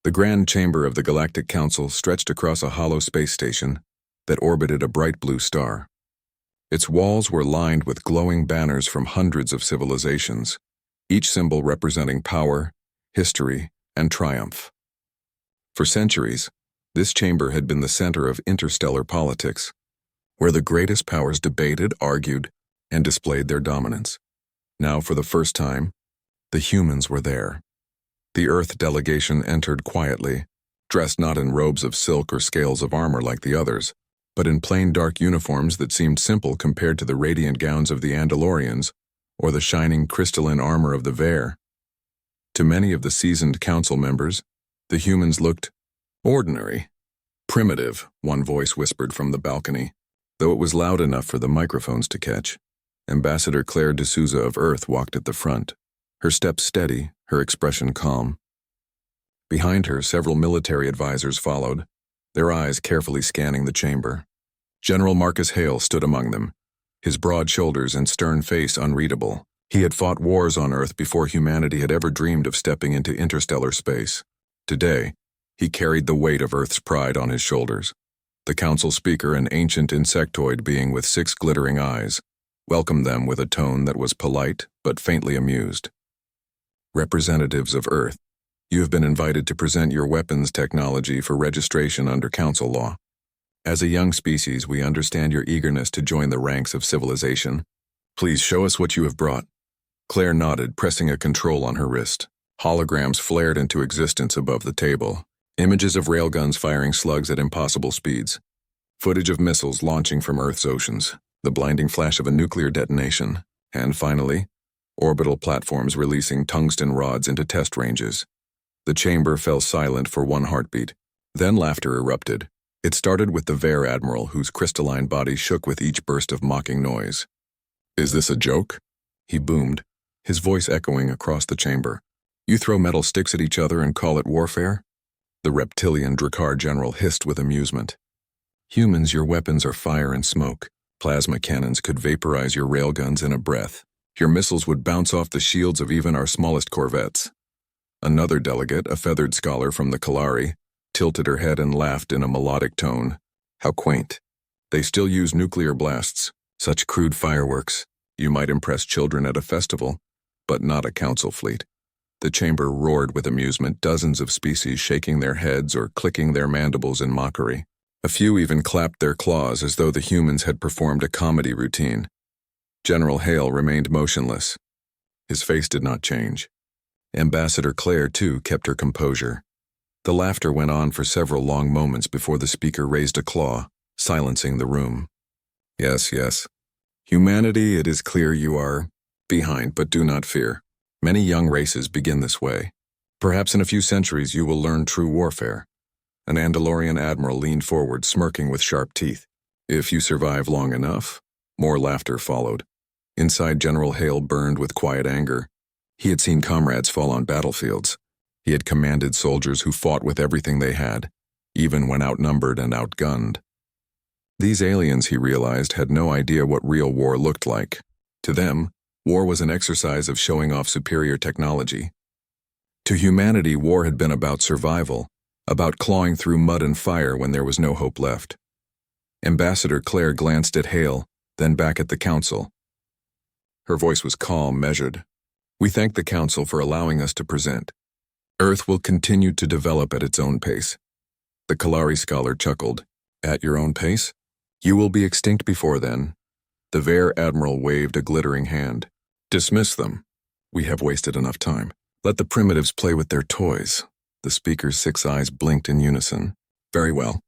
The grand chamber of the Galactic Council stretched across a hollow space station that orbited a bright blue star. Its walls were lined with glowing banners from hundreds of civilizations, each symbol representing power, history, and triumph. For centuries, this chamber had been the center of interstellar politics, where the greatest powers debated, argued, and displayed their dominance. Now, for the first time, the humans were there. The Earth delegation entered quietly, dressed not in robes of silk or scales of armor like the others, but in plain dark uniforms that seemed simple compared to the radiant gowns of the Andalorians or the shining crystalline armor of the Vaer. To many of the seasoned council members, the humans looked ordinary. Primitive, one voice whispered from the balcony, though it was loud enough for the microphones to catch. Ambassador Claire de Souza of Earth walked at the front, her steps steady, her expression calm. Behind her, several military advisors followed, their eyes carefully scanning the chamber. General Marcus Hale stood among them, his broad shoulders and stern face unreadable. He had fought wars on Earth before humanity had ever dreamed of stepping into interstellar space. Today, he carried the weight of Earth's pride on his shoulders. The council speaker, an ancient insectoid being with 6 glittering eyes, welcomed them with a tone that was polite but faintly amused. Representatives of Earth, you have been invited to present your weapons technology for registration under council law. As a young species, we understand your eagerness to join the ranks of civilization. Please show us what you have brought. Claire nodded, pressing a control on her wrist. Holograms flared into existence above the table. Images of railguns firing slugs at impossible speeds. Footage of missiles launching from Earth's oceans. The blinding flash of a nuclear detonation. And finally, orbital platforms releasing tungsten rods into test ranges. The chamber fell silent for one heartbeat. Then laughter erupted. It started with the Vaer Admiral, whose crystalline body shook with each burst of mocking noise. "Is this a joke?" he boomed, his voice echoing across the chamber. "You throw metal sticks at each other and call it warfare?" The reptilian Drakkar general hissed with amusement. "Humans, your weapons are fire and smoke. Plasma cannons could vaporize your railguns in a breath. Your missiles would bounce off the shields of even our smallest corvettes." Another delegate, a feathered scholar from the Kalari, tilted her head and laughed in a melodic tone. "How quaint. They still use nuclear blasts. Such crude fireworks. You might impress children at a festival, but not a council fleet." The chamber roared with amusement, dozens of species shaking their heads or clicking their mandibles in mockery. A few even clapped their claws as though the humans had performed a comedy routine. General Hale remained motionless. His face did not change. Ambassador Claire, too, kept her composure. The laughter went on for several long moments before the speaker raised a claw, silencing the room. "Yes, yes. Humanity, it is clear you are behind, but do not fear. Many young races begin this way. Perhaps in a few centuries you will learn true warfare." An Andalorian admiral leaned forward, smirking with sharp teeth. "If you survive long enough." More laughter followed. Inside, General Hale burned with quiet anger. He had seen comrades fall on battlefields. He had commanded soldiers who fought with everything they had, even when outnumbered and outgunned. These aliens, he realized, had no idea what real war looked like. To them, war was an exercise of showing off superior technology. To humanity, war had been about survival, about clawing through mud and fire when there was no hope left. Ambassador Claire glanced at Hale, then back at the council. Her voice was calm, measured. "We thank the council for allowing us to present. Earth will continue to develop at its own pace." The Kalari scholar chuckled. "At your own pace? You will be extinct before then." The Vaer Admiral waved a glittering hand. "Dismiss them. We have wasted enough time. Let the primitives play with their toys." The speaker's 6 eyes blinked in unison. "Very well.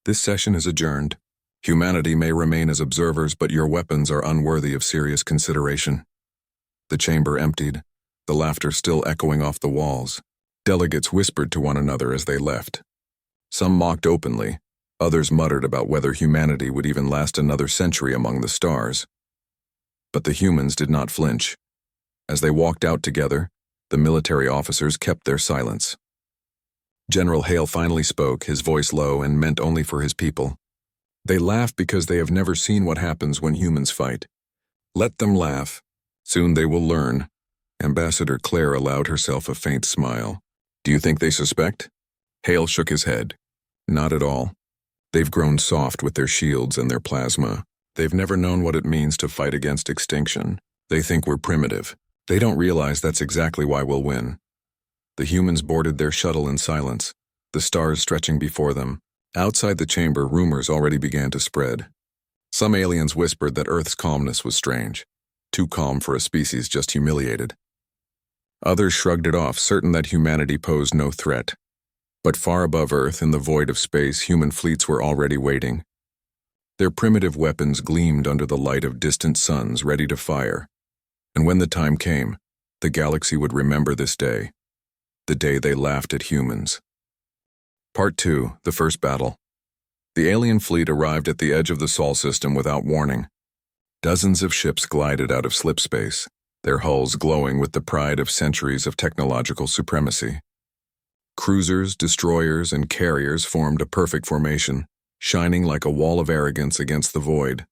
This session is adjourned. Humanity may remain as observers, but your weapons are unworthy of serious consideration." The chamber emptied, the laughter still echoing off the walls. Delegates whispered to one another as they left. Some mocked openly, others muttered about whether humanity would even last another century among the stars. But the humans did not flinch. As they walked out together, the military officers kept their silence. General Hale finally spoke, his voice low and meant only for his people. "They laugh because they have never seen what happens when humans fight. Let them laugh. Soon they will learn." Ambassador Claire allowed herself a faint smile. "Do you think they suspect?" Hale shook his head. Not at all. They've grown soft with their shields and their plasma. They've never known what it means to fight against extinction. They think we're primitive. They don't realize that's exactly why we'll win. The humans boarded their shuttle in silence, the stars stretching before them. Outside the chamber, rumors already began to spread. Some aliens whispered that Earth's calmness was strange, too calm for a species just humiliated. Others shrugged it off, certain that humanity posed no threat. But far above Earth, in the void of space, human fleets were already waiting. Their primitive weapons gleamed under the light of distant suns, ready to fire. And when the time came, the galaxy would remember this day, the day they laughed at humans. Part 2, the first battle. The alien fleet arrived at the edge of the Sol system without warning. Dozens of ships glided out of slip space, their hulls glowing with the pride of centuries of technological supremacy. Cruisers, destroyers, and carriers formed a perfect formation, shining like a wall of arrogance against the void.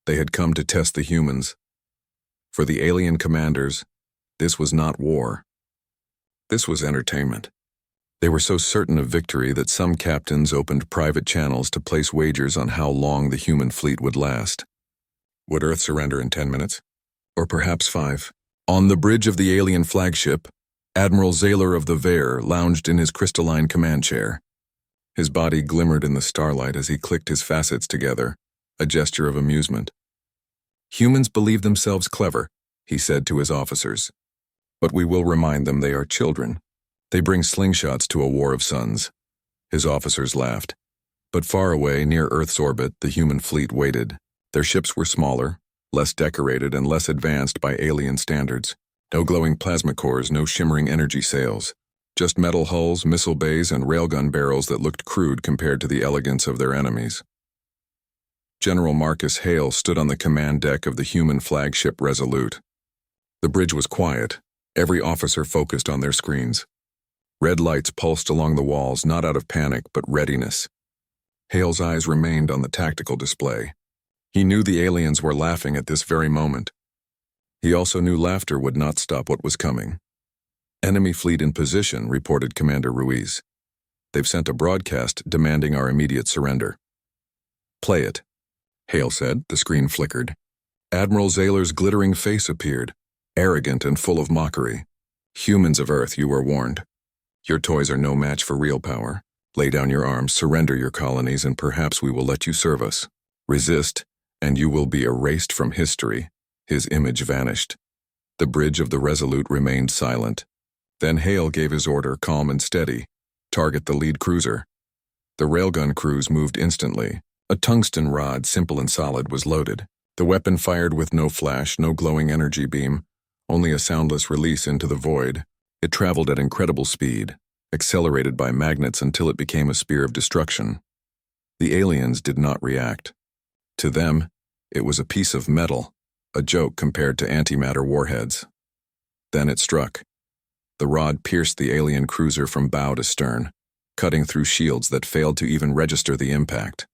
They had come to test the humans. For the alien commanders, this was not war. This was entertainment. They were so certain of victory that some captains opened private channels to place wagers on how long the human fleet would last. Would Earth surrender in 10 minutes? Or perhaps 5? On the bridge of the alien flagship, Admiral Zaylor of the Veer lounged in his crystalline command chair. His body glimmered in the starlight as he clicked his facets together, a gesture of amusement. Humans believe themselves clever, he said to his officers. But we will remind them they are children. They bring slingshots to a war of suns. His officers laughed. But far away, near Earth's orbit, the human fleet waited. Their ships were smaller, less decorated, and less advanced by alien standards. No glowing plasma cores, no shimmering energy sails. Just metal hulls, missile bays, and railgun barrels that looked crude compared to the elegance of their enemies. General Marcus Hale stood on the command deck of the human flagship Resolute. The bridge was quiet, every officer focused on their screens. Red lights pulsed along the walls, not out of panic, but readiness. Hale's eyes remained on the tactical display. He knew the aliens were laughing at this very moment. He also knew laughter would not stop what was coming. Enemy fleet in position, reported Commander Ruiz. They've sent a broadcast demanding our immediate surrender. Play it, Hale said. The screen flickered. Admiral Zaylor's glittering face appeared, arrogant and full of mockery. Humans of Earth, you are warned. Your toys are no match for real power. Lay down your arms, surrender your colonies, and perhaps we will let you serve us. Resist, and you will be erased from history. His image vanished. The bridge of the Resolute remained silent. Then Hale gave his order, calm and steady. Target the lead cruiser. The railgun crews moved instantly. A tungsten rod, simple and solid, was loaded. The weapon fired with no flash, no glowing energy beam, only a soundless release into the void. It traveled at incredible speed, accelerated by magnets until it became a spear of destruction. The aliens did not react. To them, it was a piece of metal, a joke compared to antimatter warheads. Then it struck. The rod pierced the alien cruiser from bow to stern, cutting through shields that failed to even register the impact.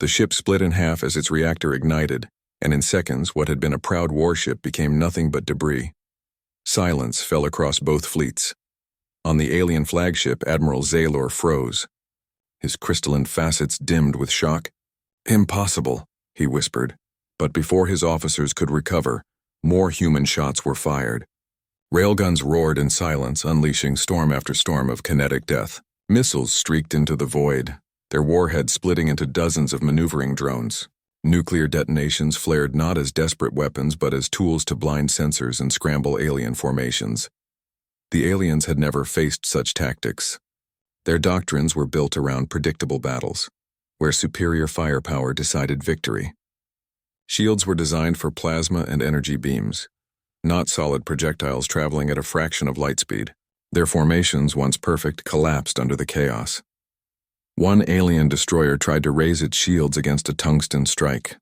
The ship split in half as its reactor ignited, and in seconds, what had been a proud warship became nothing but debris. Silence fell across both fleets. On the alien flagship, Admiral Zaylor froze. His crystalline facets dimmed with shock. Impossible, he whispered. But before his officers could recover, more human shots were fired. Railguns roared in silence, unleashing storm after storm of kinetic death. Missiles streaked into the void, their warheads splitting into dozens of maneuvering drones. Nuclear detonations flared not as desperate weapons but as tools to blind sensors and scramble alien formations. The aliens had never faced such tactics. Their doctrines were built around predictable battles, where superior firepower decided victory. Shields were designed for plasma and energy beams, not solid projectiles traveling at a fraction of light speed. Their formations, once perfect, collapsed under the chaos. One alien destroyer tried to raise its shields against a tungsten strike.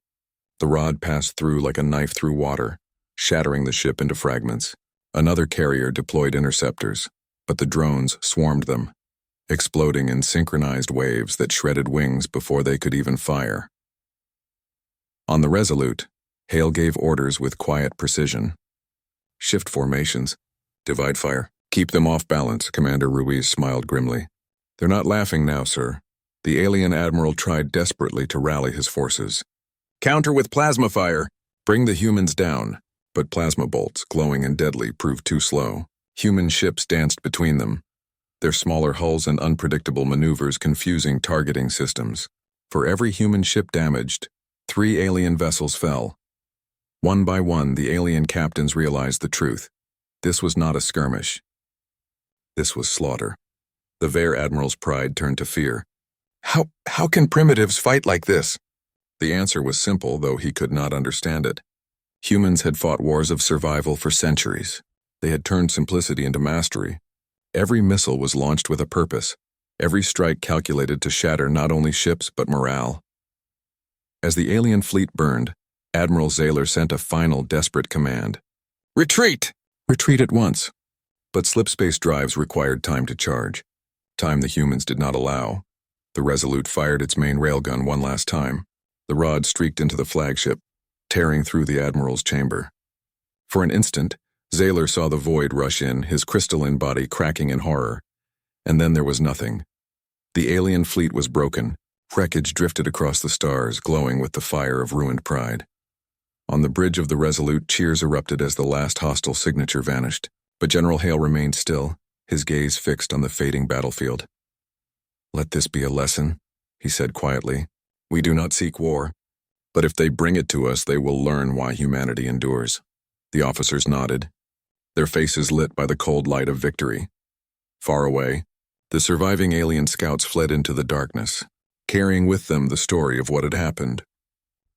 The rod passed through like a knife through water, shattering the ship into fragments. Another carrier deployed interceptors, but the drones swarmed them, exploding in synchronized waves that shredded wings before they could even fire. On the Resolute, Hale gave orders with quiet precision. Shift formations. Divide fire. Keep them off balance, Commander Ruiz smiled grimly. They're not laughing now, sir. The alien admiral tried desperately to rally his forces. Counter with plasma fire! Bring the humans down. But plasma bolts, glowing and deadly, proved too slow. Human ships danced between them, their smaller hulls and unpredictable maneuvers confusing targeting systems. For every human ship damaged, 3 alien vessels fell. One by one, the alien captains realized the truth. This was not a skirmish. This was slaughter. The Veer Admiral's pride turned to fear. How can primitives fight like this? The answer was simple, though he could not understand it. Humans had fought wars of survival for centuries. They had turned simplicity into mastery. Every missile was launched with a purpose, every strike calculated to shatter not only ships but morale. As the alien fleet burned, Admiral Zayler sent a final desperate command. Retreat! Retreat at once. But slipspace drives required time to charge. Time the humans did not allow. The Resolute fired its main railgun one last time. The rod streaked into the flagship, tearing through the Admiral's chamber. For an instant, Zayler saw the void rush in, his crystalline body cracking in horror. And then there was nothing. The alien fleet was broken. Wreckage drifted across the stars, glowing with the fire of ruined pride. On the bridge of the Resolute, cheers erupted as the last hostile signature vanished. But General Hale remained still, his gaze fixed on the fading battlefield. Let this be a lesson, he said quietly. We do not seek war, but if they bring it to us, they will learn why humanity endures. The officers nodded, their faces lit by the cold light of victory. Far away, the surviving alien scouts fled into the darkness, carrying with them the story of what had happened.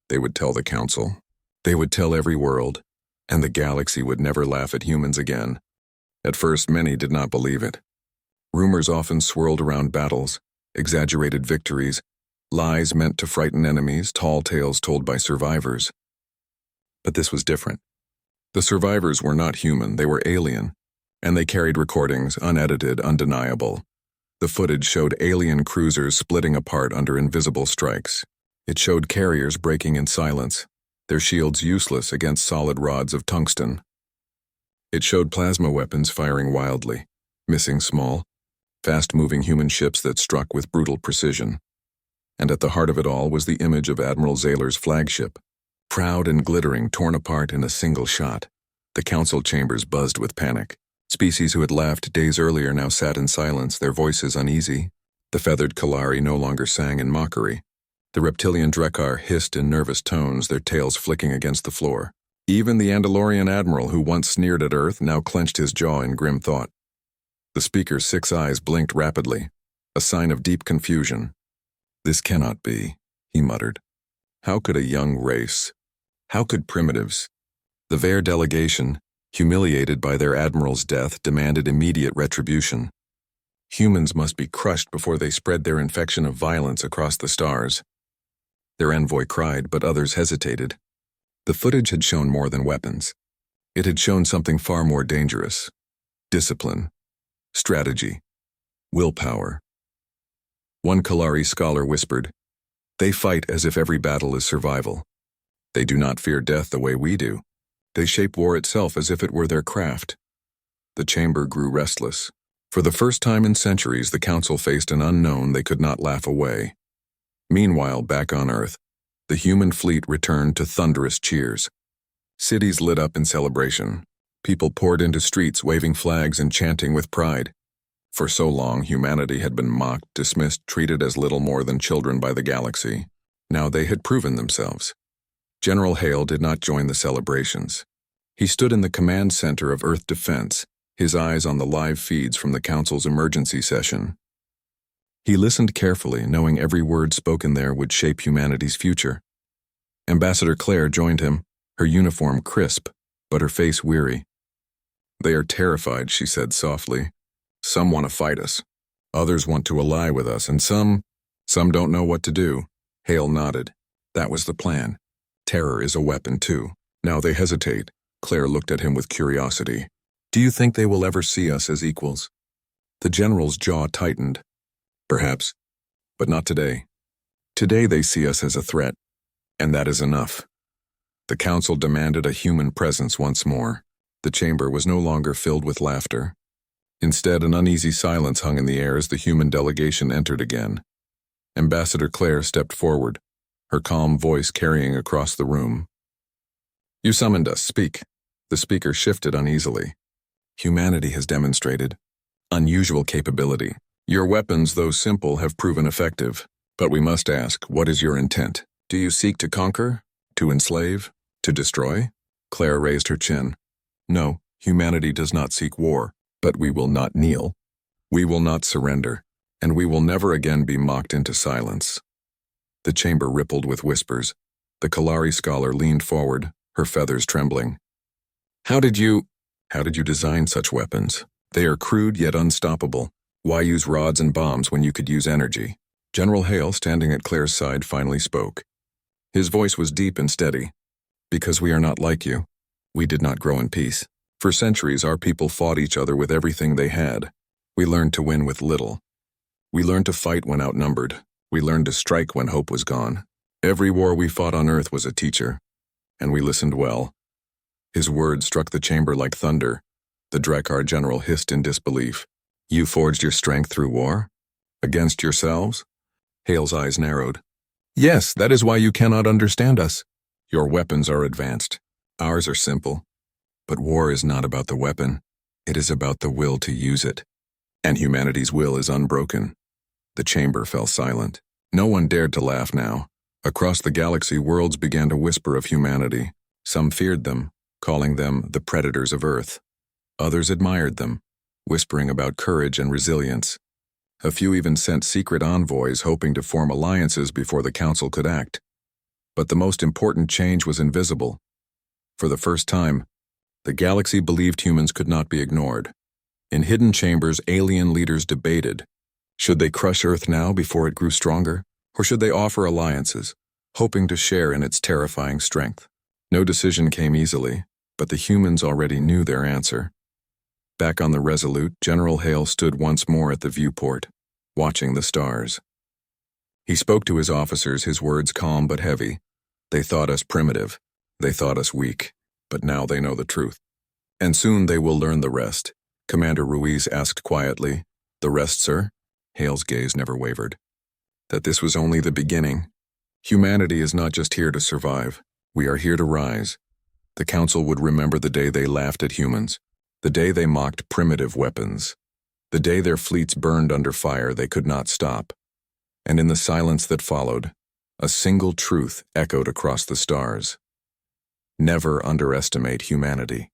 They would tell the Council. They would tell every world, and the galaxy would never laugh at humans again. At first, many did not believe it. Rumors often swirled around battles, exaggerated victories, lies meant to frighten enemies, tall tales told by survivors. But this was different. The survivors were not human, they were alien, and they carried recordings, unedited, undeniable. The footage showed alien cruisers splitting apart under invisible strikes. It showed carriers breaking in silence, their shields useless against solid rods of tungsten. It showed plasma weapons firing wildly, missing small, fast-moving human ships that struck with brutal precision. And at the heart of it all was the image of Admiral Zayler's flagship, proud and glittering, torn apart in a single shot. The council chambers buzzed with panic. Species who had laughed days earlier now sat in silence, their voices uneasy. The feathered Kalari no longer sang in mockery. The reptilian Drekar hissed in nervous tones, their tails flicking against the floor. Even the Andalorian admiral who once sneered at Earth now clenched his jaw in grim thought. The speaker's 6 eyes blinked rapidly, a sign of deep confusion. This cannot be, he muttered. How could a young race, how could primitives? The Veer delegation, humiliated by their admiral's death, demanded immediate retribution. Humans must be crushed before they spread their infection of violence across the stars. Their envoy cried, but others hesitated. The footage had shown more than weapons. It had shown something far more dangerous. Discipline, strategy, willpower. One Kalari scholar whispered, "They fight as if every battle is survival. They do not fear death the way we do. They shape war itself as if it were their craft." The chamber grew restless. For the first time in centuries, the council faced an unknown they could not laugh away. Meanwhile, back on Earth, the human fleet returned to thunderous cheers. Cities lit up in celebration. People poured into streets, waving flags and chanting with pride. For so long, humanity had been mocked, dismissed, treated as little more than children by the galaxy. Now they had proven themselves. General Hale did not join the celebrations. He stood in the command center of Earth Defense, his eyes on the live feeds from the Council's emergency session. He listened carefully, knowing every word spoken there would shape humanity's future. Ambassador Claire joined him, her uniform crisp, but her face weary. "They are terrified," she said softly. "Some want to fight us. Others want to ally with us, and some don't know what to do." Hale nodded. That was the plan. Terror is a weapon, too. Now they hesitate. Claire looked at him with curiosity. "Do you think they will ever see us as equals?" The general's jaw tightened. "Perhaps, but not today. Today they see us as a threat, and that is enough." The council demanded a human presence once more. The chamber was no longer filled with laughter. Instead, an uneasy silence hung in the air as the human delegation entered again. Ambassador Claire stepped forward, her calm voice carrying across the room. "You summoned us, speak." The speaker shifted uneasily. "Humanity has demonstrated unusual capability. Your weapons, though simple, have proven effective. But we must ask, what is your intent? Do you seek to conquer? To enslave? To destroy?" Claire raised her chin. "No, humanity does not seek war, but we will not kneel. We will not surrender, and we will never again be mocked into silence." The chamber rippled with whispers. The Kalari scholar leaned forward, her feathers trembling. How did you design such weapons? They are crude yet unstoppable. Why use rods and bombs when you could use energy?" General Hale, standing at Claire's side, finally spoke. His voice was deep and steady. "Because we are not like you. We did not grow in peace. For centuries, our people fought each other with everything they had. We learned to win with little. We learned to fight when outnumbered. We learned to strike when hope was gone. Every war we fought on Earth was a teacher, and we listened well." His words struck the chamber like thunder. The Drakkar general hissed in disbelief. "You forged your strength through war? Against yourselves?" Hale's eyes narrowed. "Yes, that is why you cannot understand us. Your weapons are advanced. Ours are simple. But war is not about the weapon. It is about the will to use it. And humanity's will is unbroken." The chamber fell silent. No one dared to laugh now. Across the galaxy, worlds began to whisper of humanity. Some feared them, calling them the predators of Earth. Others admired them, whispering about courage and resilience. A few even sent secret envoys hoping to form alliances before the council could act. But the most important change was invisible. For the first time, the galaxy believed humans could not be ignored. In hidden chambers, alien leaders debated. Should they crush Earth now before it grew stronger? Or should they offer alliances, hoping to share in its terrifying strength? No decision came easily, but the humans already knew their answer. Back on the Resolute, General Hale stood once more at the viewport, watching the stars. He spoke to his officers, his words calm but heavy. They thought us primitive. They thought us weak. But now they know the truth. And soon they will learn the rest. Commander Ruiz asked quietly. "The rest, sir?" Hale's gaze never wavered. "That this was only the beginning. Humanity is not just here to survive. We are here to rise." The council would remember the day they laughed at humans, the day they mocked primitive weapons, the day their fleets burned under fire they could not stop. And in the silence that followed, a single truth echoed across the stars. Never underestimate humanity.